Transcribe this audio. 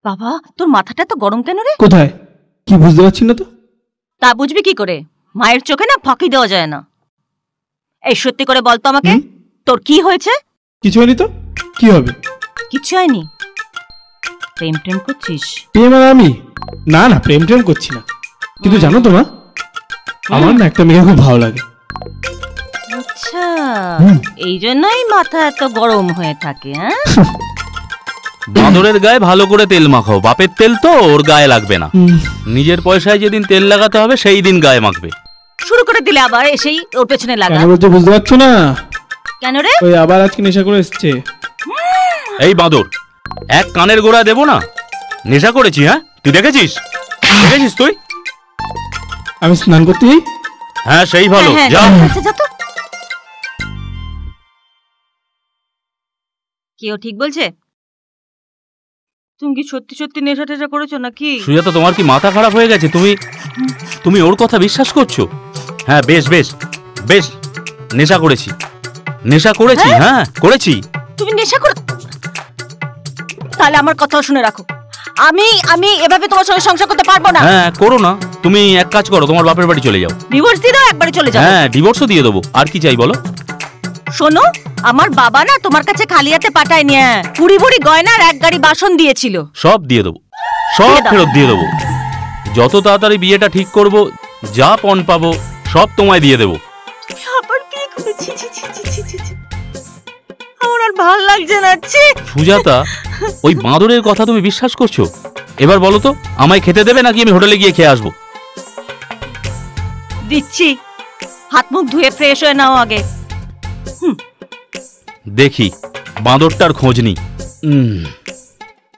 বাবা, তোর মাথাটা তো গরম কেন রে? কোথায় কি বুঝতে পারছি না তো। তা বুঝবি কি করে? মায়ের চোখে না ফাঁকি দেওয়া যায় না। এই সত্যি করে বলতো আমাকে, তোর কি হয়েছে? কিছু হয়নি তো, কি হবে? কিছু হয়নি? প্রেম টেম করছিস? প্রেম আর আমি? না না, প্রেম টেম করছি না। কিন্তু জানো তো মা, আমার না একটা মেয়ে খুব ভালো লাগে। আচ্ছা, এই জন্যই মাথা এত গরম হয়ে থাকে। হ্যাঁ, বাঁদরের গায়ে ভালো করে তেল মাখাও। বাপের তেল তো ওর গায়ে লাগবে না। নিজের পয়সায় যেদিন তেল লাগাতে হবে সেই দিন গায়ে মাখবে। শুরু করে দিলে আবার এসেই ওর পেছনে লাগা। কেন বলছো বুঝতে পারছো না? কেন রে? ওই আবার আজকে নেশা করে এসছে। এই বাঁদর, এক কানের গোড়া দেবো না? নেশা করেছি? হ্যাঁ, তুই দেখেছিস? দেখেছিস তুই? আমি স্নান করতে যাই। হ্যাঁ, সেই ভালো। যা। যা তো। কেউ ঠিক বলছে? তুমি কি সত্যি সত্যি নেশা টেশা করেছো নাকি? সুজাতা, তোমার কি মাথা খারাপ হয়ে গেছে? তুমি ওর কথা বিশ্বাস করছো? হ্যাঁ, বেশ বেশ বেশ, নেশা করেছি। নেশা করেছি, হ্যাঁ করেছি। তুমি নেশা করে? তাহলে আমার কথাও শুনে রাখো। আমি এভাবে তোমার সঙ্গে সংসার করতে পারবো না। হ্যাঁ, করো না। তুমি এক কাজ করো, তোমার বাপের বাড়ি চলে যাও। ডিভোর্স দিয়ে দাও, একবারে চলে যাও। হ্যাঁ, ডিভোর্সও দিয়ে দেবো। আর কি চাই বলো? শোনো, আমার বাবা না তোমার কাছে খালি হাতে পাঠায়নি। কুড়ি ভরি গয়না আর এক গাড়ি বাসন দিয়েছিল। সব দিয়ে দেবো, সব ফেরত দিয়ে দেবো। যত তাড়াতাড়ি বিয়েটা ঠিক করব, যা পণ পাবো সব তোমায় দিয়ে দেবো। আবার কি করেছি? আমার আর ভাল লাগছে না। সুজাতা, ওই বাঁদরের কথা তুমি বিশ্বাস করছো? এবার বলো তো, আমায় খেতে দেবে নাকি আমি হোটেলে গিয়ে খেয়ে আসবো? দিচ্ছি, হাত মুখ ধুয়ে ফ্রেশ হয়ে নাও আগে। দেখি বাঁদরটার খোঁজ নি।